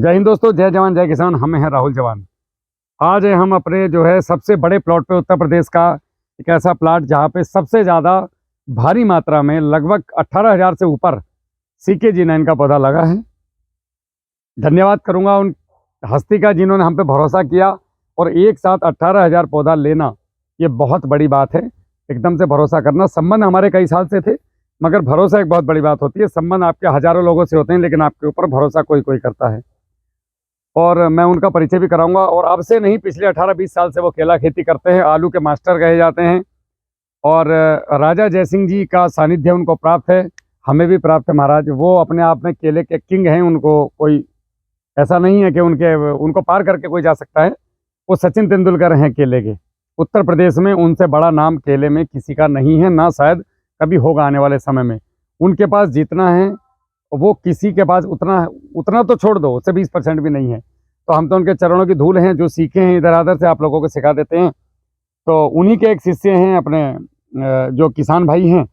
जय हिंद दोस्तों, जय जवान जय किसान। हम हैं राहुल जवान। आज हम अपने जो है सबसे बड़े प्लॉट पे, उत्तर प्रदेश का एक ऐसा प्लॉट जहाँ पे सबसे ज़्यादा भारी मात्रा में लगभग 18,000 से ऊपर CKG9 का पौधा लगा है। धन्यवाद करूँगा उन हस्ती का जिन्होंने हम पे भरोसा किया, और एक साथ 18,000 पौधा लेना ये बहुत बड़ी बात है। एकदम से भरोसा करना। संबंध हमारे कई साल से थे, मगर भरोसा एक बहुत बड़ी बात होती है। संबंध आपके हज़ारों लोगों से होते हैं, लेकिन आपके ऊपर भरोसा कोई कोई करता है। और मैं उनका परिचय भी कराऊंगा। और अब से नहीं, पिछले 18-20 साल से वो केला खेती करते हैं, आलू के मास्टर कहे जाते हैं। और राजा जयसिंह जी का सानिध्य उनको प्राप्त है, हमें भी प्राप्त है महाराज। वो अपने आप में केले के किंग हैं। उनको कोई ऐसा नहीं है कि उनको पार करके कोई जा सकता है। वो सचिन तेंदुलकर हैं केले के। उत्तर प्रदेश में उनसे बड़ा नाम केले में किसी का नहीं है, ना शायद कभी होगा आने वाले समय में। उनके पास जितना है वो किसी के पास उतना तो छोड़ दो, उससे 20% भी नहीं है। तो हम तो उनके चरणों की धूल हैं, जो सीखे हैं इधर उधर से आप लोगों को सिखा देते हैं। तो उन्हीं के एक शिष्य हैं अपने जो किसान भाई हैं,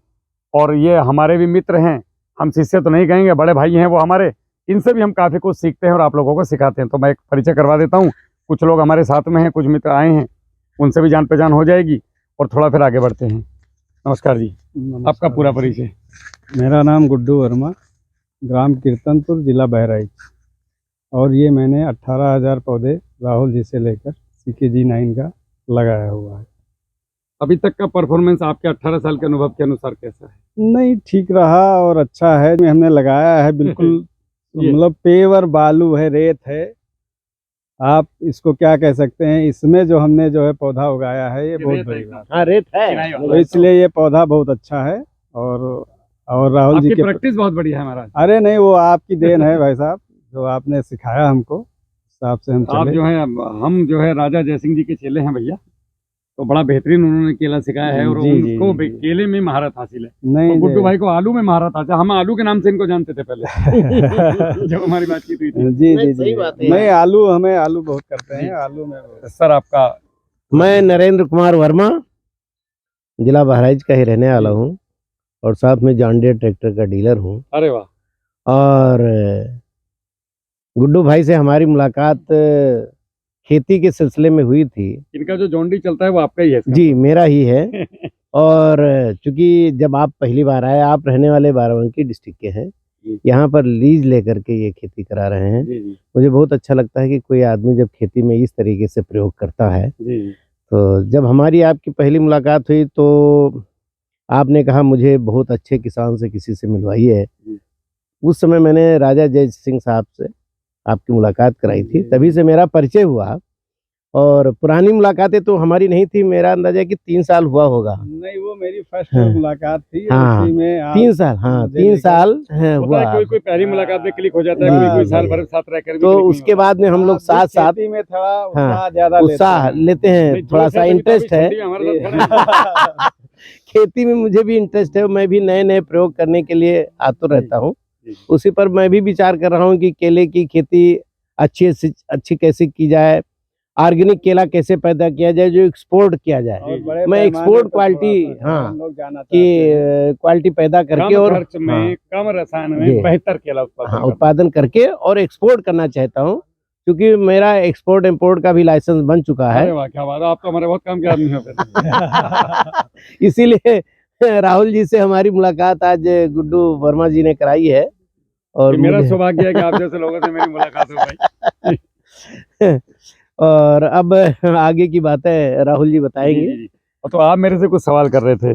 और ये हमारे भी मित्र हैं। हम शिष्य तो नहीं कहेंगे, बड़े भाई हैं वो हमारे। इनसे भी हम काफ़ी कुछ सीखते हैं और आप लोगों को सिखाते हैं। तो मैं एक परिचय करवा देता हूँ। कुछ लोग हमारे साथ में हैं, कुछ मित्र आए हैं, उनसे भी जान पहचान हो जाएगी और थोड़ा फिर आगे बढ़ते हैं। नमस्कार जी। नमस्कार। आपका पूरा परिचय। मेरा नाम गुड्डू वर्मा, ग्राम कीर्तनपुर, जिला बहराइच। और ये मैंने 18,000 पौधे राहुल जी से लेकर CKG9 का लगाया हुआ है। अभी तक का परफॉर्मेंस आपके 18 साल के अनुभव के अनुसार कैसा है? नहीं, ठीक रहा और अच्छा है। हमने लगाया है बिल्कुल मतलब पेवर बालू है, रेत है, आप इसको क्या कह सकते हैं। इसमें जो हमने जो है पौधा उगाया है, ये बहुत बड़ी बात है। हाँ, रेत है, तो इसलिए ये पौधा बहुत अच्छा है। और राहुल जी की प्रैक्टिस बहुत बढ़िया है महाराज। अरे नहीं, वो आपकी देन है भाई साहब, जो आपने सिखाया हमको, हिसाब से हम आप चले। जो है, हम जो है राजा जयसिंह जी के चेले हैं भैया। तो बड़ा बेहतरीन उन्होंने केला सिखाया है, और जी, उनको जी। केले में महारत हासिल है। नहीं, और गुड्डू भाई को आलू में महारत हासिल है। हम आलू के नाम से इनको जानते थे पहले जब हमारी बातचीत हुई थी। जी जी सही जी। बात है। नहीं, हमें आलू बहुत करते हैं, आलू में सर आपका? मैं नरेंद्र कुमार वर्मा, जिला बहराइच का ही रहने वाला हूँ, और साथ में जॉन डियर ट्रैक्टर का डीलर हूँ। अरे वाह। और गुड्डू भाई से हमारी मुलाकात खेती के सिलसिले में हुई थी। इनका जो जोंडी चलता है वो आपका ही है? जी, मेरा ही है। और चूंकि जब आप पहली बार आए, आप रहने वाले बाराबंकी डिस्ट्रिक्ट के हैं, यहाँ पर लीज लेकर के ये खेती करा रहे हैं। जी जी। मुझे बहुत अच्छा लगता है कि कोई आदमी जब खेती में इस तरीके से प्रयोग करता है। जी जी। तो जब हमारी आपकी पहली मुलाकात हुई तो आपने कहा मुझे बहुत अच्छे किसान से किसी से मिलवाइए। उस समय मैंने राजा जय सिंह साहब से आपकी मुलाकात कराई थी, तभी से मेरा परिचय हुआ। और पुरानी मुलाकातें तो हमारी नहीं थी, मेरा अंदाजा है कि 3 साल हुआ होगा। नहीं, वो मेरी फर्स्ट हाँ। मुलाकात थी। हाँ, उसी में आप 3 साल, हाँ 3 साल हुआ। कोई पहली मुलाकात में क्लिक हो जाता है, कोई साल भर साथ रह कर भी तो click नहीं उसके होता। बाद में हम लोग साथ साथ खेती में थोड़ा हाँ, ज्यादा उत्साह लेते हैं, थोड़ा सा इंटरेस्ट है खेती में। मुझे भी इंटरेस्ट है, मैं भी नए नए प्रयोग करने के लिए आतुर रहता हूँ। उसी पर मैं भी विचार कर रहा हूँ कि केले की खेती अच्छी कैसे की जाए, ऑर्गेनिक केला कैसे पैदा किया जाए जो एक्सपोर्ट किया जाए। मैं एक्सपोर्ट क्वालिटी, हाँ, की क्वालिटी पैदा करके और खर्च में, कम रसायन जी। में बेहतर केला उत्पादन करके और एक्सपोर्ट करना चाहता हूँ, क्योंकि मेरा एक्सपोर्ट इंपोर्ट का भी लाइसेंस बन चुका है। अरे वाह, क्या बात है। आप तो हमारे बहुत काम के आदमी हो फिर। इसीलिए राहुल जी से हमारी मुलाकात आज गुड्डू वर्मा जी ने कराई है। और मेरा सौभाग्य है कि आप जैसे लोगों से मेरी मुलाकात हो पाई। और अब आगे की बातें राहुल जी बताएंगे। जी। तो आप मेरे से कुछ सवाल कर रहे थे,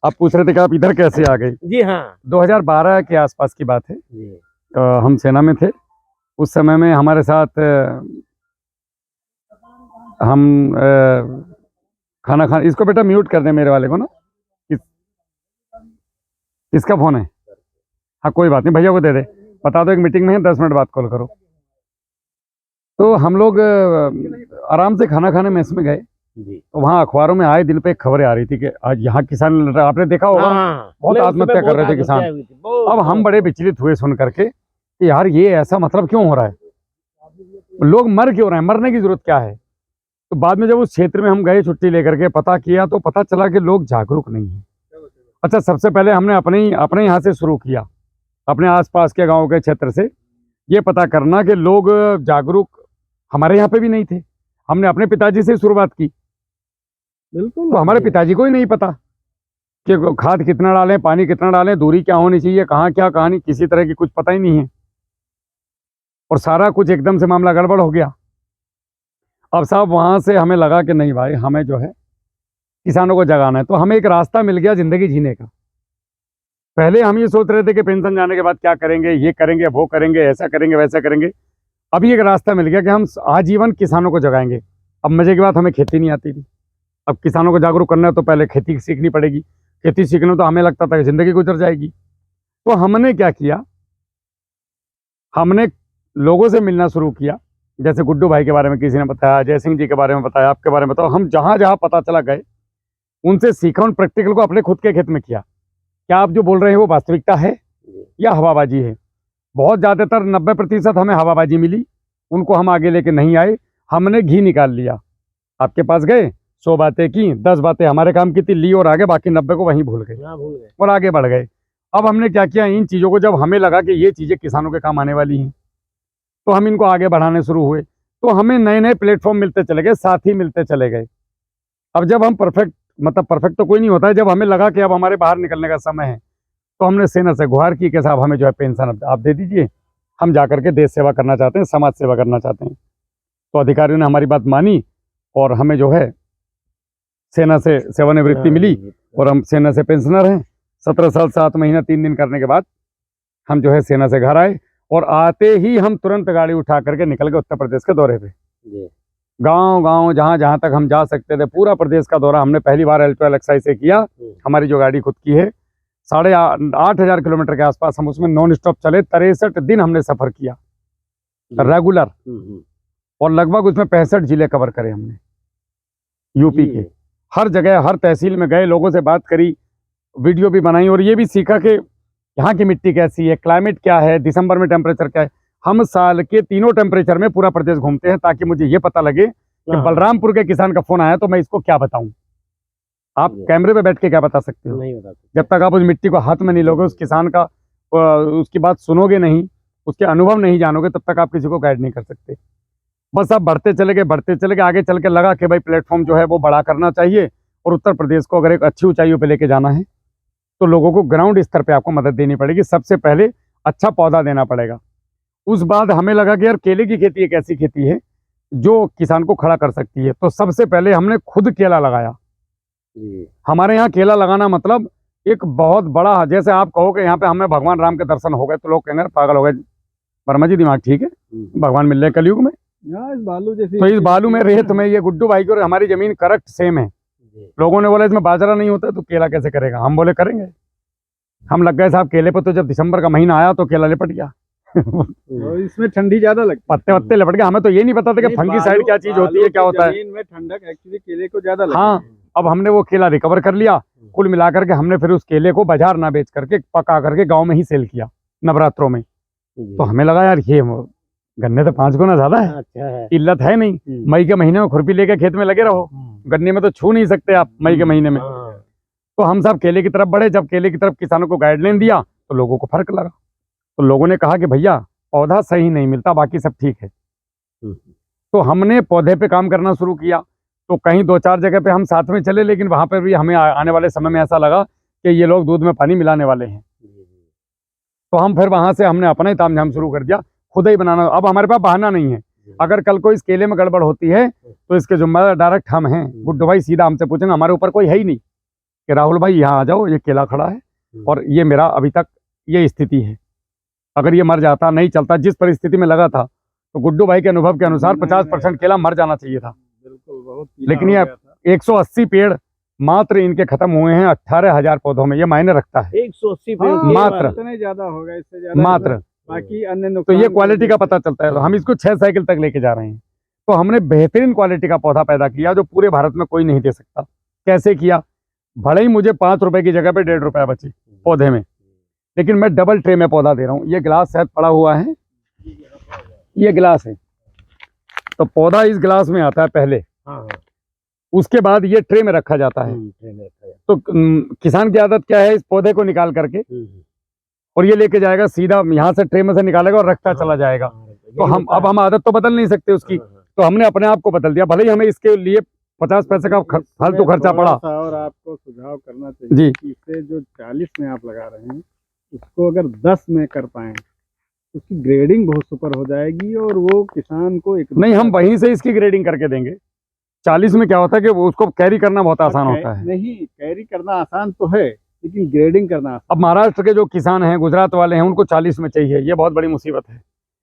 आप पूछ रहे थे कि आप इधर कैसे आ गए? जी हाँ, 2012 के आसपास की बात है। हम सेना में थे। उस समय में हमारे साथ हम खाना इसको बेटा म्यूट कर दें मेरे वाले को ना। किसका फोन है? हाँ कोई बात नहीं, भैया को दे दे, बता दो एक मीटिंग में है, 10 मिनट बाद कॉल करो। तो हम लोग आराम से खाना खाने मेस में गए। तो वहाँ अखबारों में आए दिन पे खबरें आ रही थी कि आज यहाँ किसान, आपने देखा होगा, बहुत आत्महत्या कर रहे थे किसान। अब हम बड़े विचलित हुए सुन करके कि यार ये ऐसा मतलब क्यों हो रहा है, लोग मर क्यों रहे हैं, मरने की जरूरत क्या है। तो बाद में जब उस क्षेत्र में हम गए छुट्टी लेकर के, पता किया तो पता चला कि लोग जागरूक नहीं है। अच्छा, सबसे पहले हमने अपने यहाँ से शुरू किया, अपने आसपास के गांव के क्षेत्र से, ये पता करना कि लोग जागरूक हमारे यहाँ पे भी नहीं थे। हमने अपने पिताजी से शुरुआत की, बिल्कुल। तो हमारे पिताजी को ही नहीं पता कि खाद कितना डालें, पानी कितना डालें, दूरी क्या होनी चाहिए, कहाँ क्या कहानी, किसी तरह की कुछ पता ही नहीं है। और सारा कुछ एकदम से मामला गड़बड़ हो गया। अब साहब वहां से हमें लगा कि नहीं भाई, हमें जो है किसानों को जगाना है। तो हमें एक रास्ता मिल गया जिंदगी जीने का। पहले हम ये सोच रहे थे कि पेंशन जाने के बाद क्या करेंगे, ये करेंगे, वो करेंगे, ऐसा करेंगे, वैसा करेंगे। अभी एक रास्ता मिल गया कि हम आजीवन किसानों को जगाएंगे। अब मजे की बात, हमें खेती नहीं आती थी। अब किसानों को जागरूक करना है तो पहले खेती सीखनी पड़ेगी। खेती सीखने तो हमें लगता था कि जिंदगी गुजर जाएगी। तो हमने क्या किया, हमने लोगों से मिलना शुरू किया। जैसे गुड्डू भाई के बारे में किसी ने बताया, जय सिंह जी के बारे में बताया, आपके बारे में बताओ। हम जहाँ जहाँ पता चला गए, उनसे सीखा, उन प्रैक्टिकल को अपने खुद के खेत में किया। क्या आप जो बोल रहे हैं वो वास्तविकता है या हवाबाजी है? बहुत ज़्यादातर 90% हमें हवाबाजी मिली, उनको हम आगे लेके नहीं आए। हमने घी निकाल लिया। आपके पास गए, 100 बातें की, 10 बातें हमारे काम की थी, ली और आगे, बाकी 90 को वहीं भूल गए और आगे बढ़ गए। अब हमने क्या किया, इन चीज़ों को जब हमें लगा कि ये चीज़ें किसानों के काम आने वाली हैं, तो हम इनको आगे बढ़ाने शुरू हुए। तो हमें नए नए प्लेटफॉर्म मिलते चले गए, साथी मिलते चले गए। अब जब हम परफेक्ट तो कोई नहीं होता है, जब हमें लगा कि अब हमारे बाहर निकलने का समय है, तो हमने सेना से गुहार की कि साहब हमें जो है पेंशन आप दे दीजिए, हम जा करके देश सेवा करना चाहते हैं, समाज सेवा करना चाहते हैं। तो अधिकारियों ने हमारी बात मानी और हमें जो है सेना से सेवानिवृत्ति मिली और हम सेना से पेंशनर हैं। 17 साल 7 महीना 3 दिन करने के बाद हम जो है सेना से घर आए और आते ही हम तुरंत गाड़ी उठा करके निकल गए उत्तर प्रदेश के दौरे पे। गांव गांव जहां जहां तक हम जा सकते थे, पूरा प्रदेश का दौरा हमने पहली बार अल्ट्रा एक्साइज से किया। हमारी जो गाड़ी खुद की है, 8,500 किलोमीटर के आसपास हम उसमें नॉन स्टॉप चले। 63 दिन हमने सफर किया रेगुलर, और लगभग उसमें 65 जिले कवर करे हमने, यूपी के। हर जगह, हर तहसील में गए, लोगों से बात करी, वीडियो भी बनाई और ये भी सीखा कि यहाँ की मिट्टी कैसी है, क्लाइमेट क्या है, दिसंबर में टेम्परेचर क्या है। हम साल के तीनों टेम्परेचर में पूरा प्रदेश घूमते हैं, ताकि मुझे ये पता लगे कि बलरामपुर के किसान का फोन आया तो मैं इसको क्या बताऊं। आप कैमरे पे बैठ के क्या बता सकते हो? नहीं बता सकते। जब तक आप उस मिट्टी को हाथ में नहीं लोगे, उस किसान का उसकी बात सुनोगे नहीं, उसके अनुभव नहीं जानोगे, तब तक आप किसी को गाइड नहीं कर सकते। बस आप बढ़ते चले गए, आगे चल के लगा कि भाई प्लेटफॉर्म जो है वो बड़ा करना चाहिए और उत्तर प्रदेश को अगर एक अच्छी ऊंचाइयों पे लेके जाना है तो लोगों को ग्राउंड स्तर पे आपको मदद देनी पड़ेगी। सबसे पहले अच्छा पौधा देना पड़ेगा। उस बाद हमें लगा कि यार केले की खेती एक ऐसी खेती है जो किसान को खड़ा कर सकती है। तो सबसे पहले हमने खुद केला लगाया। हमारे यहाँ केला लगाना मतलब एक बहुत बड़ा, जैसे आप कहो कि यहाँ पे हमें भगवान राम के दर्शन हो गए तो लोग कहेंगे पागल हो गए। वर्मा जी दिमाग ठीक है, भगवान मिल रहे कलयुग में। इस बालू जैसी, तो इस बालू में, रेत में, ये गुड्डू भाई की और हमारी जमीन करेक्ट सेम है। लोगों ने बोला इसमें बाजरा नहीं होता तो केला कैसे करेगा? हम बोले करेंगे। हम लग गए साहब केले पे। तो जब दिसंबर का महीना आया तो केला लिपट गया। और इसमें ठंडी ज्यादा लगती है, पत्ते वत्ते लिपट गए। हमें तो ये नहीं पता था कि फंगीसाइड क्या चीज होती है, क्या होता है। जमीन में ठंडक एक्चुअली केले को ज्यादा लगती है। हाँ, अब हमने वो केला रिकवर कर लिया। कुल मिलाकर के हमने फिर उस केले को बाजार ना बेच करके पका करके गाँव में ही सेल किया नवरात्रों में। तो हमें लगा यार ये गन्ने तो 5 गुना ज्यादा है, अच्छा है। इल्लत है नहीं। मई के महीने में खुरपी लेके खेत में लगे रहो, गन्ने में तो छू नहीं सकते आप मई के महीने में। तो हम सब केले की तरफ बढ़े। जब केले की तरफ किसानों को गाइडलाइन दिया तो लोगों को फर्क लगा। तो लोगों ने कहा कि भैया पौधा सही नहीं मिलता, बाकी सब ठीक है। तो हमने पौधे पे काम करना शुरू किया। तो कहीं 2-4 जगह पे हम साथ में चले, लेकिन वहां पर भी हमें आने वाले समय में ऐसा लगा कि ये लोग दूध में पानी मिलाने वाले हैं। तो हम फिर वहां से हमने अपना ही तामझाम शुरू कर दिया, खुद ही बनाना। अब हमारे पास बहाना नहीं है। अगर कल को इस केले में गड़बड़ होती है तो इसके जिम्मेदार डायरेक्ट हम हैं। गुड्डू भाई सीधा हमसे पूछेंगे, हमारे ऊपर कोई है ही नहीं कि राहुल भाई यहाँ आ जाओ, ये केला खड़ा है और ये मेरा अभी तक ये स्थिति है। अगर ये मर जाता, नहीं चलता, जिस परिस्थिति में लगा था, तो गुड्डू भाई के अनुभव के अनुसार 50% केला मर जाना चाहिए था। बिल्कुल, बहुत लेकिन ये 180 पेड़ मात्र इनके खत्म हुए हैं 18,000 पौधों में। ये मायने रखता है। 180 मात्र, इतने ज्यादा होगा, इससे ज्यादा मात्र। बाकी अन्य तो नुकसान ये क्वालिटी का पता चलता है। तो हम इसको 6 साइकिल तक लेके जा रहे हैं। तो हमने बेहतरीन क्वालिटी का पौधा पैदा किया जो पूरे भारत में कोई नहीं दे सकता। कैसे किया? भले ही मुझे 5 रुपए की जगह पे 1.5 रुपया बचे पौधे में, लेकिन मैं डबल ट्रे में पौधा दे रहा हूँ। ये गिलास शायद पड़ा हुआ है, ये गिलास है। तो पौधा इस गिलास में आता है पहले, उसके बाद ये ट्रे में रखा जाता है। तो किसान की आदत क्या है, इस पौधे को निकाल करके और ये लेके जाएगा सीधा यहाँ से ट्रे में से निकालेगा और रखता चला जाएगा। तो हम आदत तो बदल नहीं सकते उसकी, तो हमने अपने आप को बदल दिया, भले ही हमें इसके लिए 50 पैसे का फालतू खर्चा पड़ा। और आपको सुझाव करना चाहिए जी। कि इसे जो 40 में आप लगा रहे हैं उसको अगर 10 में कर पाएं तो उसकी ग्रेडिंग बहुत सुपर हो जाएगी और वो किसान को एक नहीं, हम वहीं से इसकी ग्रेडिंग करके देंगे। 40 में क्या होता है कि वो उसको कैरी करना बहुत आसान होता है। नहीं, कैरी करना आसान तो है लेकिन ग्रेडिंग करना आसान। अब महाराष्ट्र के जो किसान हैं, गुजरात वाले हैं, उनको 40 में चाहिए, ये बहुत बड़ी मुसीबत है।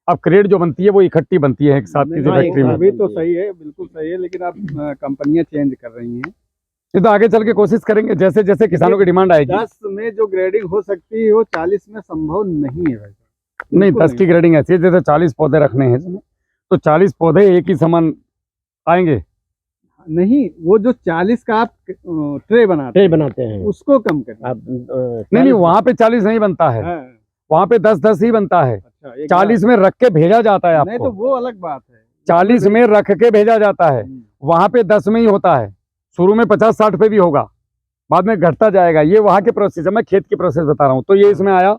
अब क्रेड जो बनती है वो इकट्ठी बनती है एक साथ किसी फैक्ट्री में। अभी तो सही है, बिल्कुल सही है, लेकिन आप कंपनियां चेंज कर रही हैं। ये तो आगे चल के कोशिश करेंगे, जैसे जैसे किसानों की डिमांड आएगी। 10 में जो ग्रेडिंग हो सकती है वो 40 में संभव नहीं है भाई। नहीं, 10 की ग्रेडिंग ऐसी है जैसे 40 पौधे रखने हैं इसमें, तो 40 पौधे एक ही समान आएंगे। नहीं, वो जो 40 का आप ट्रे बनाते हैं उसको कम करिए। आप नहीं, वहाँ पे 40 नहीं बनता है, हाँ, वहाँ पे 10-10 ही बनता है। अच्छा, एक 40 में रख के भेजा जाता है नहीं तो आपको। वो अलग बात है। 40 में रख के भेजा जाता है, वहाँ पे 10 में ही होता है। शुरू में 50-60 पे भी होगा, बाद में घटता जाएगा। ये वहाँ के प्रोसेस है, मैं खेत की प्रोसेस बता रहा हूँ। तो ये इसमें आया,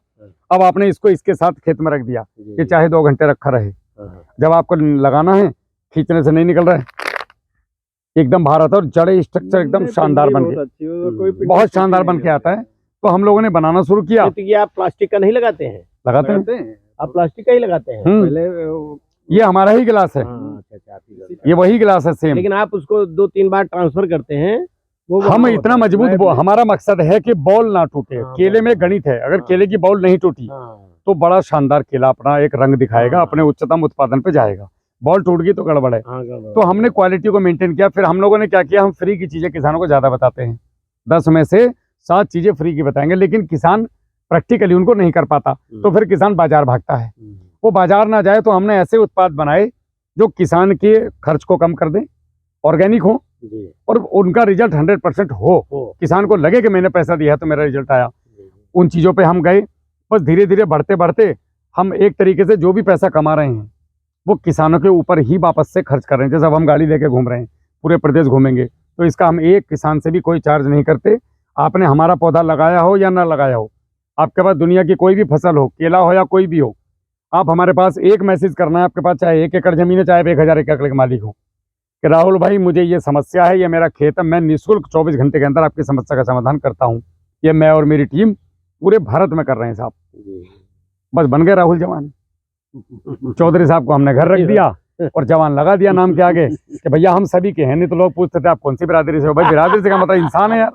अब आपने इसको इसके साथ खेत में रख दिया, ये चाहे 2 घंटे रखा रहे, जब आपको लगाना है खींचने से नहीं निकल रहा है, एकदम भारत और जड़े स्ट्रक्चर एकदम शानदार बन के, बहुत शानदार बन के आता है। तो हम लोगों ने बनाना शुरू किया। आप प्लास्टिक का नहीं लगाते हैं? लगाते हैं, आप प्लास्टिक का ही लगाते हैं? पहले ये हमारा ही गिलास है, ये वही गिलास है सेम। लेकिन आप उसको 2-3 बार ट्रांसफर करते हैं। वो हम इतना मजबूत, हमारा मकसद है कि बॉल ना टूटे। केले में गणित है, अगर केले की बॉल नहीं टूटी तो बड़ा शानदार केला अपना एक रंग दिखाएगा, अपने उच्चतम उत्पादन पे जाएगा। बॉल टूट गई तो गड़बड़ है। तो हमने क्वालिटी को मेंटेन किया। फिर हम लोगों ने क्या किया, हम फ्री की चीजें किसानों को ज्यादा बताते हैं। 10 में से 7 चीजें फ्री की बताएंगे, लेकिन किसान प्रैक्टिकली उनको नहीं कर पाता, तो फिर किसान बाजार भागता है। वो बाजार ना जाए तो हमने ऐसे उत्पाद बनाए जो किसान के खर्च को कम कर दें, ऑर्गेनिक हो और उनका रिजल्ट 100% हो। किसान को लगे कि मैंने पैसा दिया है तो मेरा रिजल्ट आया। उन चीजों पे हम गए। बस धीरे धीरे बढ़ते बढ़ते हम एक तरीके से जो भी पैसा कमा रहे हैं वो किसानों के ऊपर ही वापस से खर्च कर रहे हैं। जैसे अब हम गाड़ी लेके घूम रहे हैं, पूरे प्रदेश घूमेंगे, तो इसका हम एक किसान से भी कोई चार्ज नहीं करते। आपने हमारा पौधा लगाया हो या ना लगाया हो, आपके पास दुनिया की कोई भी फसल हो, केला हो या कोई भी हो, आप हमारे पास एक मैसेज करना है। आपके पास चाहे 1 एकड़ जमीन है, चाहे 1000 एकड़ के मालिक हो, कि राहुल भाई मुझे ये समस्या है, ये मेरा खेत है, मैं निःशुल्क 24 घंटे के अंदर आपकी समस्या का समाधान करता हूँ। ये मैं और मेरी टीम पूरे भारत में कर रहे हैं साहब। बस बन गए राहुल जवान। चौधरी साहब को हमने घर रख दिया और जवान लगा दिया नाम के आगे कि भैया हम सभी के हैं। नहीं तो लोग पूछते थे आप कौन सी बिरादरी से हो। भाई बिरादरी से का मतलब इंसान है यार,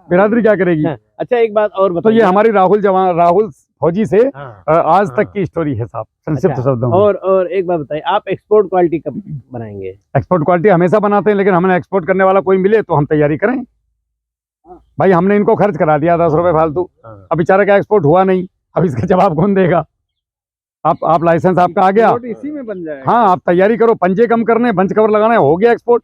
बिरादरी क्या करेगी। अच्छा, एक बात और तो बताइए। ये हमारी राहुल फौजी से आज तक की स्टोरी है साहब, संक्षिप्त शब्दों में। और एक बात बताइए, आप एक्सपोर्ट क्वालिटी कब बनाएंगे? एक्सपोर्ट क्वालिटी हमेशा बनाते हैं, लेकिन हमें एक्सपोर्ट करने वाला कोई मिले तो हम तैयारी करें। भाई हमने इनको खर्च करा दिया 10 रुपए फालतू, अब बेचारा का एक्सपोर्ट हुआ नहीं, अब इसका जवाब कौन देगा। आप लाइसेंस आपका आ गया, इसी में बन जाएगा। हाँ आप तैयारी करो, पंजे कम करने, बंच कवर लगाना, हो गया एक्सपोर्ट।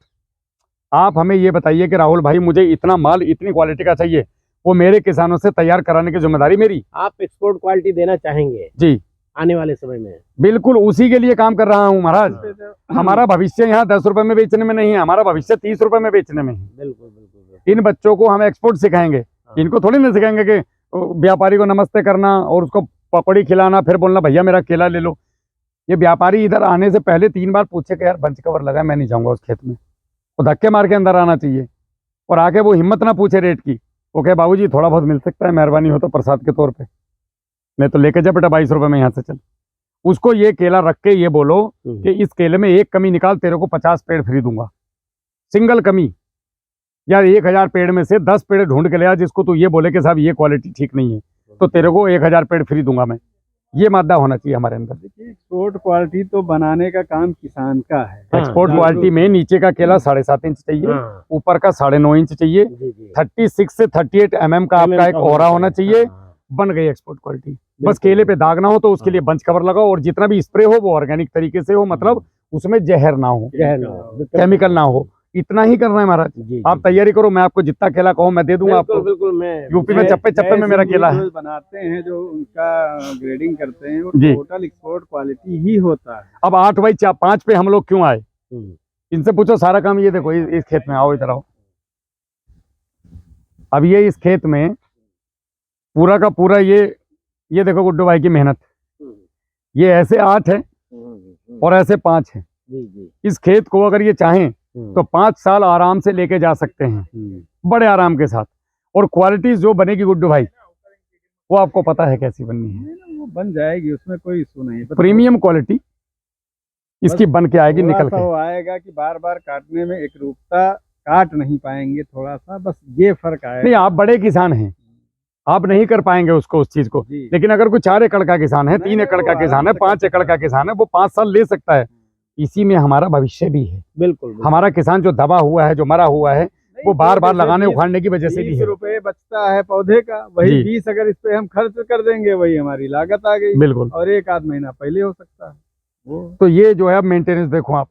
आप हमें ये बताइए कि राहुल भाई मुझे इतना माल इतनी क्वालिटी का चाहिए, वो मेरे किसानों से तैयार कराने की जिम्मेदारी मेरी। आप एक्सपोर्ट क्वालिटी देना चाहेंगे जी आने वाले समय में? बिल्कुल, उसी के लिए काम कर रहा हूँ महाराज। हमारा भविष्य यहाँ 10 रुपए में बेचने में नहीं है, हमारा भविष्य 30 रुपए में बेचने में है। बिल्कुल। इन बच्चों को हम एक्सपोर्ट सिखाएंगे, इनको थोड़ी ना सिखाएंगे कि व्यापारी को नमस्ते करना और उसको पकौड़ी खिलाना, फिर बोलना भैया मेरा केला ले लो। ये व्यापारी इधर आने से पहले 3 बार पूछे कि यार बंच कवर लगा है, मैं नहीं जाऊंगा उस खेत में। वो धक्के मार के अंदर आना चाहिए और आके वो हिम्मत ना पूछे रेट की, वो कहे बाबूजी थोड़ा बहुत मिल सकता है, मेहरबानी हो तो प्रसाद के तौर पे, मैं तो लेके जा बेटा 22 रुपए में यहाँ से चल। उसको ये केला रख के ये बोलो कि इस केले में 1 कमी निकाल, तेरे को 50 पेड़ फ्री दूंगा, सिंगल कमी। यार 1000 पेड़ में से 10 पेड़ ढूंढ के ले आ जिसको तू ये बोले कि साहब ये क्वालिटी ठीक नहीं है, तो तेरे को 1000 पेड़ फ्री दूंगा मैं। ये मादा होना चाहिए हमारे अंदर। देखिए, एक्सपोर्ट क्वालिटी तो बनाने का काम किसान का है। एक्सपोर्ट क्वालिटी में नीचे का केला 7.5 इंच चाहिए, ऊपर का 9.5 इंच चाहिए, 36 से 38 mm का आपका एक ओहरा होना चाहिए। बन गई एक्सपोर्ट क्वालिटी। बस केले पे दाग ना हो तो उसके लिए बंच कवर लगाओ, और जितना भी स्प्रे हो वो ऑर्गेनिक तरीके से हो, मतलब उसमें जहर ना हो, केमिकल ना हो, इतना ही करना है महाराज। आप तैयारी करो, मैं आपको जितना केला कहूँ मैं दे दूंगा आपको। बिल्कुल। मैं यूपी में चप्पे चप्पे में मेरा केला है। बनाते हैं जो उनका ग्रेडिंग करते हैं, वो जी। टोटल एक्सपोर्ट क्वालिटी ही होता है। अब 8/5 पे हम लोग क्यों आए, इनसे पूछो सारा काम। ये देखो इस खेत में आओ, इधर आओ। अब ये इस खेत में पूरा का पूरा ये ये देखो गुड्डू भाई की मेहनत, ये ऐसे 8 है और ऐसे 5 है। जी जी। इस खेत को अगर ये चाहें तो 5 साल आराम से लेके जा सकते हैं, बड़े आराम के साथ। और क्वालिटी जो बनेगी गुड्डू भाई, वो आपको पता है कैसी बननी है। वो बन जाएगी, उसमें कोई इशू नहीं है। प्रीमियम क्वालिटी इसकी बन के आएगी, थोड़ा निकल सा के। वो आएगा कि बार बार काटने में एक रूपता, काट नहीं पाएंगे थोड़ा सा, बस ये फर्क नहीं, आएगा। आप बड़े किसान हैं, आप नहीं कर पाएंगे उसको, उस चीज को। जी। लेकिन अगर कोई 4 एकड़ का किसान है, नहीं, 3 एकड़ वो का आराम किसान है, से 5 कर एकड़ का किसान है, वो 5 साल ले सकता है। इसी में हमारा भविष्य भी है। बिल्कुल बिल्कुल। हमारा किसान जो दबा हुआ है, जो मरा हुआ है, वो बार बार लगाने उखाड़ने की वजह से भी 20 है। रुपए बचता है पौधे का, वही जी। 20 अगर इस पे हम खर्च कर देंगे, वही हमारी लागत आ गई। बिल्कुल। और 1 आध महीना पहले हो सकता है वो। तो ये जो है अब मेंटेनेंस देखो आप,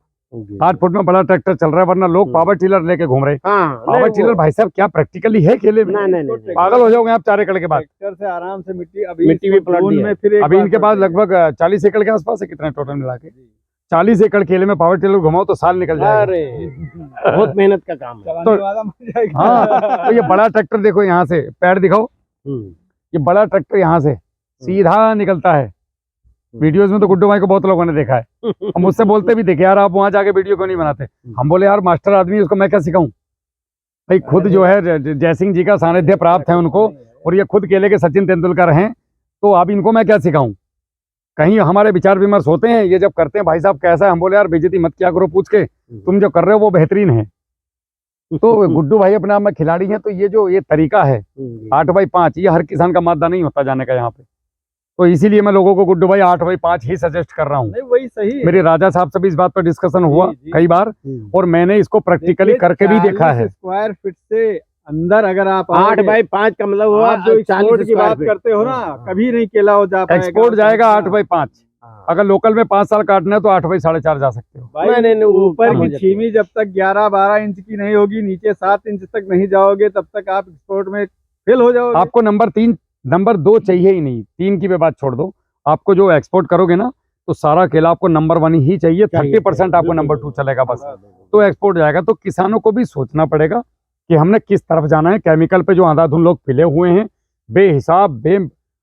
8 फुट में बड़ा ट्रैक्टर चल रहा है, वरना लोग पावर टिलर लेके घूम रहे हैं। हाँ, पावर टिलर भाई साहब क्या प्रैक्टिकली है खेले में? नहीं। पागल हो जाओगे आप 4 एकड़ के बाद। ट्रैक्टर से आराम से मिट्टी मिट्टी भी पलट जून दिया। में फिर एक अभी बार इनके पलट पास देंगे। लगभग 40 एकड़ के आसपास है, कितना टोटल मिला के? 40 एकड़ खेले में पावर टिलर घुमाओ तो साल निकल जाएगा। अरे बहुत मेहनत का काम है। चलाने वाला मर जाएगा। हाँ, तो ये बड़ा ट्रैक्टर देखो, यहाँ से पैर दिखाओ, ये बड़ा ट्रैक्टर यहाँ से सीधा निकलता है। वीडियोस में तो गुड्डू भाई को बहुत लोगों ने देखा है, हम मुझसे बोलते भी देखे, यार आप वहां जाके वीडियो क्यों नहीं बनाते? हम बोले यार मास्टर आदमी, उसको मैं क्या सिखाऊं भाई? खुद जो है जयसिंह जी का सानिध्य प्राप्त है उनको, और ये खुद केले के सचिन तेंदुलकर हैं, तो अब इनको मैं क्या सिखाऊं? कहीं हमारे विचार विमर्श होते हैं, ये जब करते हैं भाई साहब कैसा है, हम बोले यार बेइज्जती मत किया करो पूछ के, तुम जो कर रहे हो वो बेहतरीन है। तो गुड्डू भाई अपने आप में खिलाड़ी हैं। तो ये जो ये तरीका है 8x5, ये हर किसान का मादा नहीं होता जाने का यहाँ पे। तो इसीलिए मैं लोगों को गुड्डू भाई 8x5 ही सजेस्ट कर रहा हूँ। नहीं, वही सही है। मेरे राजा साहब से भी इस बात पर डिस्कशन हुआ जी। कई बार, और मैंने इसको प्रैक्टिकली करके भी देखा है। स्क्वायर फीट से अंदर अगर आप 8x5 का मतलब हुआ आप जो 40 एक्सपोर्ट की बात करते हो ना, कभी नहीं केला हो जा पाएगा। एक्सपोर्ट जाएगा 8x5। अगर लोकल में 5 साल काटना है तो 8x4.5 जा सकते हो। भाई नहीं, वो ऊपर कम हो की जाती है। छीमी जब तक 11-12 इंच की नहीं होगी, नीचे 7 इंच तक नहीं जाओगे, तब तक आप एक्सपोर्ट में फेल हो जाओगे। आपको नंबर 2 चाहिए ही नहीं, 3 की भी बात छोड़ दो। आपको जो एक्सपोर्ट करोगे ना, तो सारा केला आपको नंबर 1 ही चाहिए, 30% आपको नंबर 2 चलेगा बस, तो एक्सपोर्ट जाएगा। तो किसानों को भी सोचना पड़ेगा कि हमने किस तरफ जाना है। केमिकल पे जो अंधाधुंध लोग पिले हुए हैं बेहिसाब,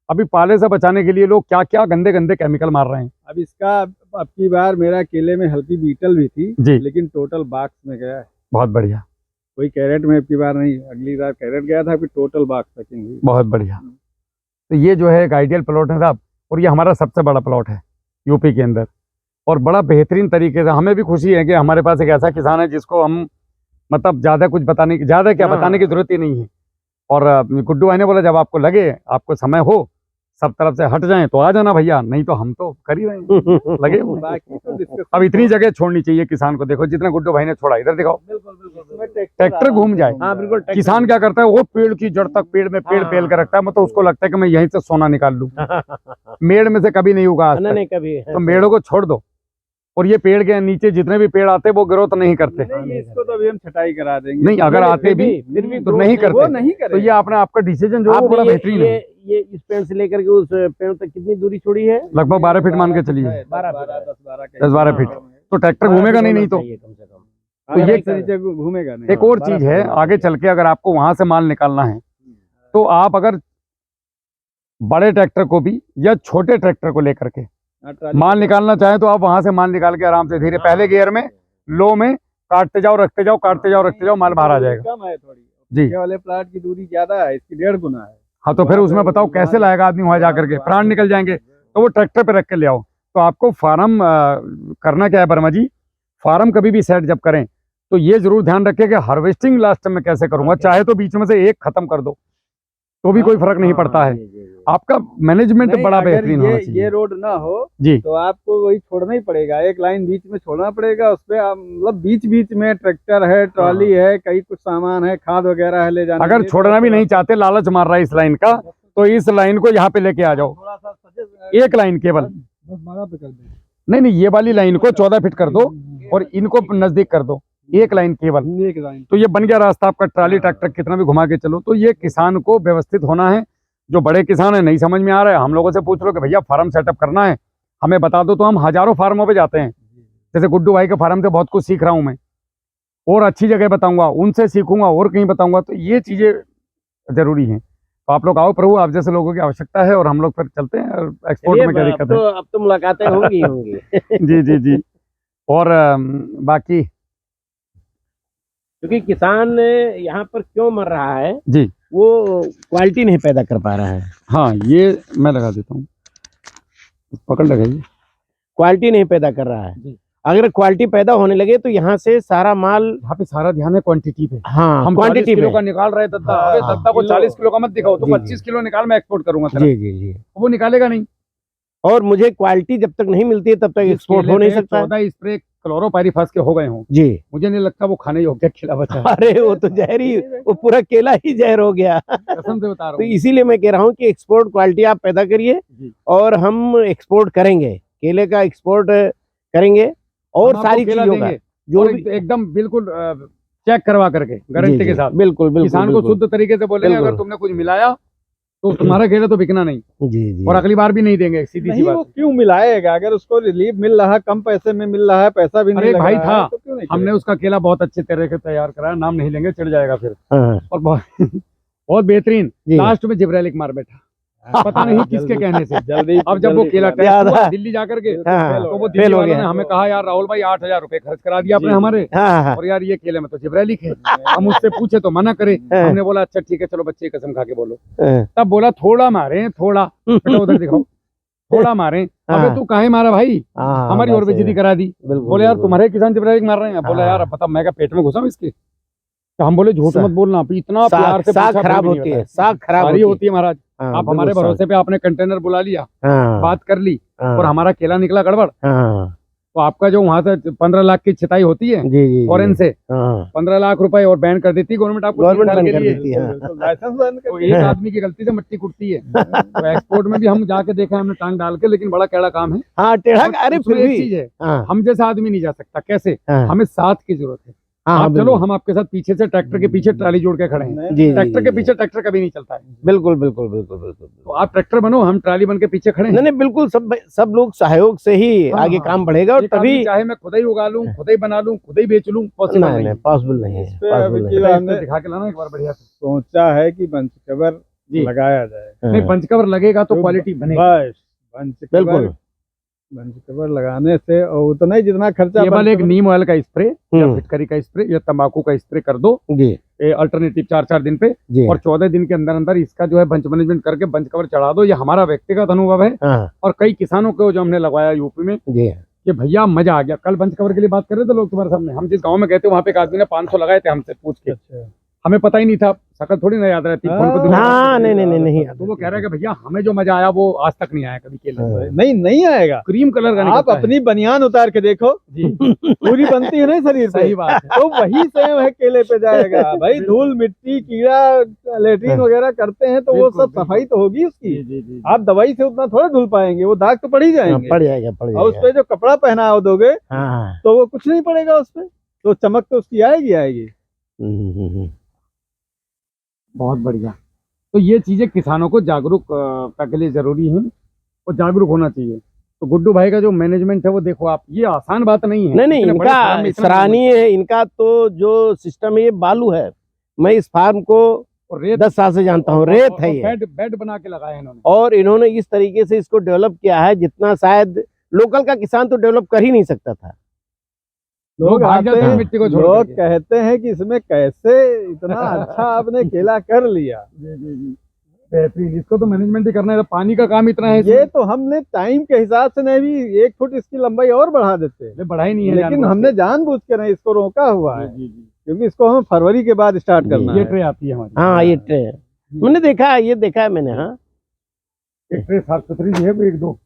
अभी पाले से बचाने के लिए लोग क्या क्या गंदे गंदे केमिकल मार रहे हैं। अब इसका अब की बार मेरा केले में हल्की बीटल भी थी जी। लेकिन टोटल बॉक्स में गया है। बहुत बढ़िया, कोई कैरेट में अब की बार नहीं, अगली बार कैरेट गया था, अभी टोटल बॉक्स पैकिंग हुई। बहुत बढ़िया। तो ये जो है एक आइडियल प्लॉट है साहब, और ये हमारा सबसे बड़ा प्लॉट है यूपी के अंदर, और बड़ा बेहतरीन तरीके से। हमें भी खुशी है कि हमारे पास एक ऐसा किसान है जिसको हम मतलब ज़्यादा कुछ बताने की बताने की जरूरत ही नहीं है। और गुड्डू भाई ने बोला जब आपको लगे, आपको समय हो, सब तरफ से हट जाएं तो आ जाना भैया, नहीं तो हम तो कर ही रहे हैं, लगे हुए हैं। बाकी तो discussion अब इतनी जगह छोड़नी चाहिए किसान को। देखो जितना गुड्डू भाई ने छोड़ा, इधर दिखाओ, बिल्कुल ट्रैक्टर घूम जाए। हाँ बिल्कुल। किसान क्या करता है, वो पेड़ की जड़ तक पेड़ में पेड़ पेल कर रखता है, मतलब उसको लगता है कि मैं यहीं से सोना निकाल लूं। मेड़ में से कभी नहीं उगा आज तक। नहीं कभी। तो मेड़ों को छोड़ दो, और ये पेड़ के नीचे जितने भी पेड़ आते हैं वो ग्रोथ नहीं करते। नहीं, इसको तो अभी हम छटाई करा देंगे। नहीं, अगर आते भी फिर भी तो growth नहीं वो करते। नहीं तो करेगा। ये आपने आपका डिसीजन जो है वो बड़ा बेहतरीन है। ये इस पेड़ से लेकर के उस पेड़ तक कितनी दूरी छोड़ी है? लगभग 12 फीट मान के चलिए, 10-12 फीट। तो ट्रैक्टर घूमेगा नहीं तो। चाहिए कम से कम। तो ये नीचे घूमेगा नहीं। एक और चीज है, आगे चल के अगर आपको वहां से माल निकालना है, तो आप अगर बड़े ट्रैक्टर को भी या छोटे ट्रैक्टर को लेकर के माल निकालना चाहें, तो आप वहां से माल निकाल के आराम से धीरे पहले गियर में, लो में काटते जाओ, रखते जाओ, काटते जाओ, रखते जाओ, माल बाहर आ जाएगा। कम है थोड़ी जी। ये वाले प्लाट की दूरी ज्यादा है, इसकी 1.5 गुना है। हाँ, तो फिर उसमें बताओ कैसे लाएगा आदमी वहां जाकर के, प्राण निकल जाएंगे। तो वो ट्रैक्टर पे रख के ले आओ। तो आपको फार्म करना क्या है वर्मा जी, फार्म कभी भी सेट जब करें तो ये जरूर ध्यान रखें कि हार्वेस्टिंग लास्ट में कैसे करूंगा। चाहे तो बीच में से एक खत्म कर दो तो भी कोई फर्क नहीं पड़ता है। आपका मैनेजमेंट नहीं, बड़ा अगर बेहतरीन होना ये चाहिए। रोड ना हो जी। तो आपको वही छोड़ना ही पड़ेगा, एक लाइन बीच में छोड़ना पड़ेगा। उसपे मतलब बीच बीच में ट्रैक्टर है, ट्रॉली है, कई कुछ सामान है, खाद वगैरह है ले जाने अगर के लिए। छोड़ना भी नहीं चाहते, लालच मार रहा है इस लाइन का, तो इस लाइन को यहाँ पे लेके आ जाओ, थोड़ा सा suggest- एक लाइन केवल। 10-12 पे कर दे। नहीं, ये वाली लाइन को 14 फीट कर दो और इनको नजदीक कर दो, एक लाइन केवल। एक लाइन तो ये बन गया रास्ता आपका। ट्राली ट्रैक्टर कितना भी घुमा के चलो। तो ये किसान को व्यवस्थित होना है। जो बड़े किसान है नहीं समझ में आ रहा है, हम लोगों से पूछ लो कि भैया फार्म सेटअप करना है, हमें बता दो, तो हम हजारों फार्मों पे जाते हैं। जैसे गुड्डू भाई के फार्म से बहुत कुछ सीख रहा हूँ मैं, और अच्छी जगह बताऊंगा, उनसे सीखूंगा और कहीं बताऊंगा। तो ये चीजें जरूरी हैं। तो आप लोग आओ प्रभु, आप जैसे लोगों की आवश्यकता है, और हम लोग फिर चलते हैं। और एक्सपोर्ट में क्या दिक्कत है? अब तो मुलाकातें होंगी होंगी। जी जी जी। और बाकी क्योंकि किसान यहाँ पर क्यों मर रहा है, जी, वो क्वालिटी नहीं पैदा कर पा रहा है। हाँ ये मैं लगा देता हूँ, पकड़ लगाइए। क्वालिटी नहीं पैदा कर रहा है। जी। अगर क्वालिटी पैदा होने लगे तो यहाँ से सारा माल, यहाँ पे सारा ध्यान है क्वांटिटी पे। हाँ, हम 40 क्वांटिटी किलो पे। का निकाल रहे दद्दा, हाँ, अबे दद्दा को 40 किलो का मत दिखाओ, तो जी, 25 किलो निकाल, मैं एक्सपोर्ट करूंगा तेरा। जी जी जी। वो निकालेगा नहीं। और मुझे क्वालिटी जब तक नहीं मिलती है तब तक एक्सपोर्ट हो नहीं सकता। 14 स्प्रे क्लोरोपाइरीफास के हो गए हों, जी। मुझे नहीं लगता वो खाने योग्य खिला बचा है। अरे वो तो जहर ही, वो पूरा केला ही जहर हो गया। कसम से बता तो रहा हूँ। इसीलिए मैं कह रहा हूँ कि एक्सपोर्ट क्वालिटी आप पैदा करिए जी। और हम एक्सपोर्ट करेंगे, केले का एक्सपोर्ट करेंगे और हम आपको सारी केला चीजों का देंगे, जो और भी। एकदम बिल्कुल चेक करवा करके, गारंटी जी, के जी, साथ। बिल्कुल बिल्कुल किसान को बिल्कुल। शुद्ध तरीके से बोलेंगे, अगर बिल्कुल। तुमने कुछ मिलाया तो तुम्हारा केला तो बिकना नहीं, जी जी। और अगली बार भी नहीं देंगे, सीधी सी नहीं, बात वो है। क्यों मिलाएगा? अगर उसको रिलीफ मिल रहा है, कम पैसे में मिल रहा है, पैसा भी नहीं अरे लग भाई रहा था, है, तो क्यों नहीं हमने करेगा? उसका केला बहुत अच्छे तरह से तैयार कराया, नाम नहीं लेंगे, चिढ़ जाएगा फिर। हाँ, और बहुत बहुत बेहतरीन, जी। लास्ट में जिब्राइलिक मार बैठा, पता नहीं किसके कहने से। जल्दी अब जब वो जल्दी केला खिला टेस्ट याद हुआ है। दिल्ली जाकर के, हाँ, तो वो फेल दिल्ली हो वालों ने गया। हमें कहा, यार राहुल भाई 8,000 रुपए खर्च करा दिया आपने जी, हमारे, हाँ हाँ और यार ये केले में तो जिब्राइलिक है। हम उससे पूछे तो मना करे। हाँ। हमने बोला अच्छा ठीक है, चलो बच्चे की कसम खा के बोलो। हाँ। तब बोला थोड़ा मारे, थोड़ा बेटा उधर दिखाओ, थोड़ा मारे। अबे हाँ। तू काहे मारा भाई, हाँ, हमारी बस और बेइज्जती ये। करा दी। बिल्कुल, बोले यार बिल्कुल। तुम्हारे किसान जिब्राइलिक मार रहे हैं। बोला हाँ। यार अब पता मैं क्या पेट में घुसा हूं इसके? तो हम बोले झूठ सा- मत बोलना, अभी इतना प्यार से साग पूछा, खराब फिर भी नहीं होती है, बताया। साग खराब सारी होती है महाराज। हाँ, आप हमारे बिल्कुल भरोसे पे आपने कंटेनर बुला लिया, हाँ, बात कर ली, हाँ, और हमारा केला निकला गड़बड़, हाँ, तो आपका जो वहां से 15 लाख की छिताई होती है जी जी फॉरेन से, हाँ, 15 लाख रुपए और बैन कर देती गवर्नमेंट आपको 3 गवर्नमेंट साल बंद के कर लिए। देती है। बिल्कुल, लाइसेंस बंद तो कर एक आदमी की गलती से मट्टी कुटती है। तो एक्सपोर्ट में भी हम जाके देखा, हमने टांग डाल के, लेकिन बड़ा कैड़ा काम है। हाँ, टेढ़ा। और अरे उसमें फिर एक भी चीज है, हाँ, हम जैसा आदमी नहीं जा सकता। कैसे? हाँ, हमें साथ की जरूरत है। हाँ, आप चलो, बिल्कुल। हम आपके साथ पीछे से ट्रैक्टर के पीछे ट्राली जोड़ के खड़े हैं। जी, ट्रैक्टर जी, के जी, पीछे ट्रैक्टर कभी नहीं चलता है। बिल्कुल बिल्कुल बिल्कुल बिल्कुल। तो आप ट्रैक्टर बनो, हम ट्राली बन के पीछे खड़े नहीं हैं। नहीं, बिल्कुल सब लोग सहयोग से ही हाँ, आगे हाँ। काम बढ़ेगा, और एक आदमी तभी। चाहे मैं खुद ही उगा लूं, खुद ही बना लूं, खुद ही बेच लूं, पॉसिबल नहीं नहीं नहीं, है। पॉसिबल नहीं है, इस पे पॉसिबल अभी नहीं की है। बेटा, हमने इसको दिखा के लाना एक बार बढ़िया से। सोचा है कि पंचकवर जी। लगाया जाए। नहीं, हाँ, पंचकवर लगेगा तो तो क्वालिटी बनेगी। बस पंचकवर, बिल्कुल। पंचकवर लगाने से और उतना ही जितना खर्चा केवल एक पंचकवर- नीम ऑयल का स्प्रे या हम्म। फिटकरी का स्प्रे या तंबाकू का स्प्रे कर दो, जी अल्टरनेटिव 4-4 दिन पे, जी और 14 दिन के अंदर अंदर इसका जो है बंच मैनेजमेंट करके बंच कवर चढ़ा दो। ये हमारा व्यक्तिगत अनुभव है, हाँ, और कई किसानों को जो हमने लगवाया यूपी में, जी कि भैया मजा आ गया। कल बंच कवर के लिए बात कर रहे थे लोग तुम्हारे सामने, हम जिस गांव में गए थे वहाँ पे एक आदमी ने 500 लगाए थे हमसे पूछ के, अच्छा। हमें पता ही नहीं था, शकल थोड़ी ना याद रहती फोन पे दुनिया भर हाँ, की। नहीं नहीं नहीं तो वो कह रहा है कि भैया हमें जो मजा आया वो आज तक नहीं आया कभी केले में। हाँ। नहीं आएगा। क्रीम कलर का आप निकलता है। अपनी बनियान उतार के देखो, जी पूरी बनती है ना शरीर पे, सही बात है। तो वही सेम है केले पे जाएगा भाई। धूल मिट्टी कीड़ा लेटरिन वगैरह करते हैं, तो वो बिल्कुल, सब सफाई तो होगी उसकी। जी जी जी। आप दवाई से उतना थोड़ा धुल पाएंगे, वो दाग तो पड़ ही जाएंगे। पड़ जाएगा, पड़ और उस जाएगा। पे जो कपड़ा पहना दोगे हाँ, तो वो कुछ नहीं पड़ेगा उस पे, तो चमक तो उसकी आएगी। हम्म। बहुत बढ़िया। तो ये चीजें किसानों को जागरूक के लिए जरूरी है, और जागरूक होना चाहिए। तो गुड्डू भाई का जो मैनेजमेंट है वो देखो आप, ये आसान बात नहीं है। नहीं, इतने बड़े फार्म में इनका इतना सराहनीय है। इनका तो जो सिस्टम है, ये बालू है। मैं इस फार्म को और रेत 10 साल से जानता हूँ, रेत है ये। बेड बना के लगाया इन्होंने। और इन्होंने इस तरीके से इसको डेवलप किया है, जितना शायद लोकल का किसान तो डेवलप कर ही नहीं सकता था। लोग भाग आते जाते हैं हैं, मिट्टी को छोड़ लोग करके। कहते हैं कि इसमें कैसे इतना अच्छा आपने केला कर लिया। जी जी जी, बेहतरीन। इसको तो मैनेजमेंट ही करना है, पानी का काम इतना है ये इसमें। तो हमने टाइम के हिसाब से नहीं, भी 1 फुट इसकी लंबाई और बढ़ा देते, ये बढ़ाई नहीं है लेकिन जानबूझ हमने के। जानबूझ के नहीं इसको रोका हुआ है, जी जी जी। क्योंकि इसको हमें फरवरी के बाद स्टार्ट करना ये है। ट्रे आती है हमारी। हाँ, ये ट्रे मैंने देखा है, ये देखा है मैंने। हाँ, एक ट्रे साफ सुथरी भी है, वो 1-2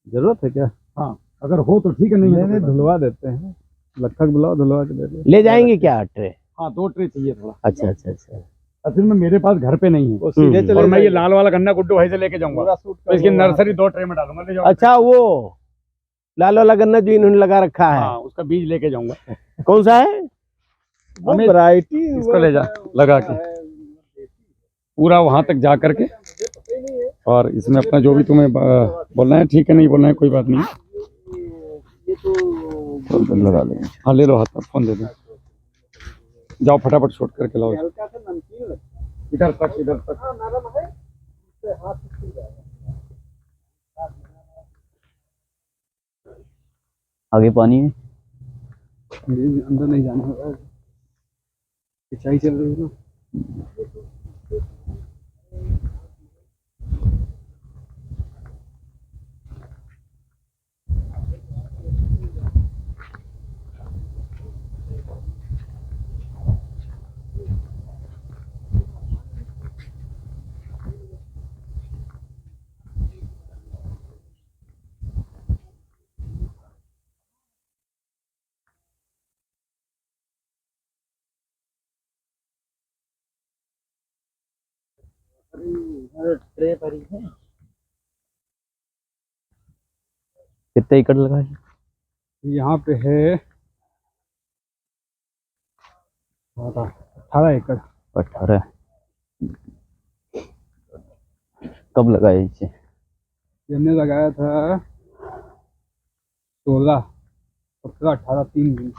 जरूरत है क्या? हाँ, अगर हो तो ठीक है, नहीं है तो नहीं, कोई बात धुलवा देते हैं, लखक बुलाओ, धुलवा के दे दो। ले जाएंगे क्या ट्रे? हाँ 2 ट्रे चाहिए थोड़ा। अच्छा अच्छा अच्छा। असल में मेरे पास घर पे नहीं है, वो सीधे चले और मैं ये जाइए। लाल वाला गन्ना गुड्डू भाई से लेके जाऊंगा, पूरा सूट तो इसकी कर लो वहाँ नर्सरी 2 ट्रे में डालूंगा, ले जाओ। अच्छा, वो लाल वाला गन्ना जो इन्होंने लगा रखा है, हाँ, उसका बीज लेके जाऊंगा। कौन सा है? वो हमें वैरायटी इसको ले जा लगा के पूरा वहां तक जा करके, और इसमें अपना जो भी तुम्हें बोलना है, ठीक है, नहीं बोलना है कोई बात नहीं, लगा लेंगे। हाँ ले लो हाथ में, फोन दे दो, जाओ फटाफट शूट करके लाओ। हल्का सा नमकीन लगता इधर तक, इधर तक। आगे पानी है। अंदर नहीं जाना होगा, सिंचाई चल रही है ना। ट्रे भरी है। कितने एकड़ लगा है? यहाँ पे है 18 एकड़। 18। कब लगाया इसे? ये हमने लगाया था 16, 17, 18 3 दिन।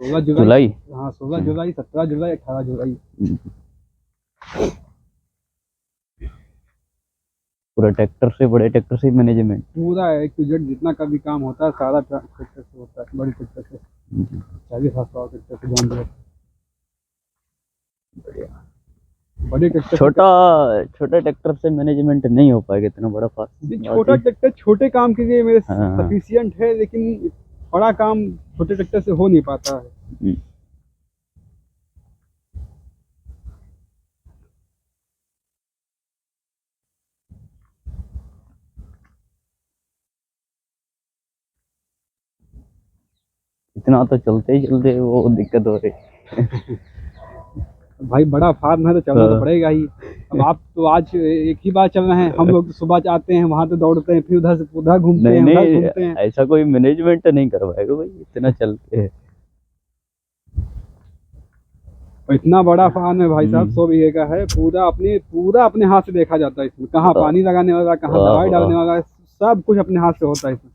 16 जुलाई। हाँ 16 जुलाई, 17 जुलाई, 18 जुलाई। पूरा ट्रैक्टर से, बड़े ट्रैक्टर से मैनेजमेंट? पूरा A to Z जितना का भी काम होता है सारा ट्रैक्टर से होता है, बड़े ट्रैक्टर से। 40-50 ट्रैक्टर से जॉन डीरे। बड़े ट्रैक्टर, छोटा ट्रैक्टर से मैनेजमेंट नहीं हो पाएगा इतना बड़ा फास्ट। छोटा ट्रैक्टर छोटे काम के लिए मेरे हाँ। सफिशिएंट है, लेकिन बड़ा काम छोटे ट्रैक्टर से हो नहीं पाता है। इतना तो चलते ही चलते वो दिक्कत हो रही। भाई बड़ा फार्म है तो चलना तो पड़ेगा ही। अब आप तो आज एक ही बार चल रहे हैं, हम लोग तो सुबह आते हैं, वहां तो दौड़ते हैं, फिर उधर से उधर घूमते हैं, उधर घूमते हैं। ऐसा कोई मैनेजमेंट नहीं करवाएगा भाई, इतना चलते हैं। और इतना बड़ा फार्म है भाई साहब, 100 बीघे का है। पूरा अपने हाथ से देखा जाता है इसमें। कहाँ पानी लगाने वाला, कहाँ दवाई डालने वाला, सब कुछ अपने हाथ से होता है इसमें।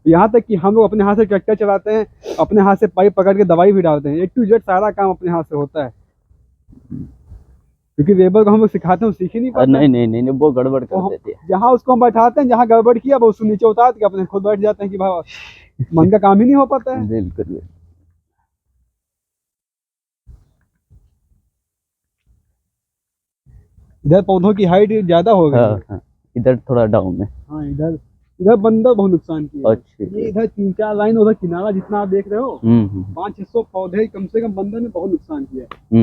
यहाँ तक कि हम लोग अपने हाथ से ट्रैक्टर चलाते हैं, अपने हाथ से पाइप पकड़ के दवाई भी डालते हैं। A to Z सारा काम अपने हाथ से होता है, क्योंकि लेबर को हम लोग सिखाते हैं, सीख ही नहीं पाते। नहीं, वो गड़बड़ कर देते हैं। जहाँ उसको हम बैठाते हैं, जहाँ गड़बड़ किया वो उसको नीचे उतार के अपने खुद बैठ जाते हैं कि भाई मन का काम ही नहीं हो पाता है। बिल्कुल। इधर पौधों की हाइट ज्यादा हो गई है। हाँ, इधर थोड़ा डाउन है। हाँ इधर बंदर बहुत नुकसान किया है। अच्छा। ये इधर 3-4 लाइन, उधर किनारा जितना आप देख रहे हो, 500-600 पौधे कम से कम बंदर ने बहुत नुकसान किया है।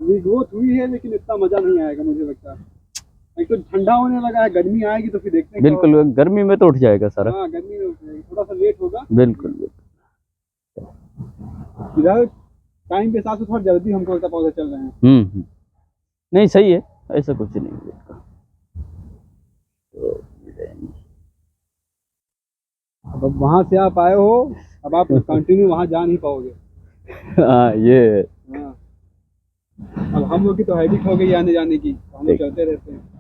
ये ग्रोथ हुई है, लेकिन इतना मजा नहीं आएगा मुझे लगता है। एक तो ठंडा होने लगा है, गर्मी आएगी तो फिर देखते हैं। बिल्कुल, गर्मी में तो उठ जाएगा सारा। हाँ गर्मी में उठ जाएगी, थोड़ा सा लेट होगा। बिल्कुल। इधर टाइम के हिसाब से थोड़ा जल्दी हमको लगता पौधे चल रहे हैं। नहीं सही है, ऐसा कुछ नहीं है। अब वहां से आप आए हो, अब आप कंटिन्यू वहां जा नहीं पाओगे। हाँ ये। हाँ अब हम लोग की तो हैबिट हो गई आने जाने की, हम लोग चलते रहते हैं।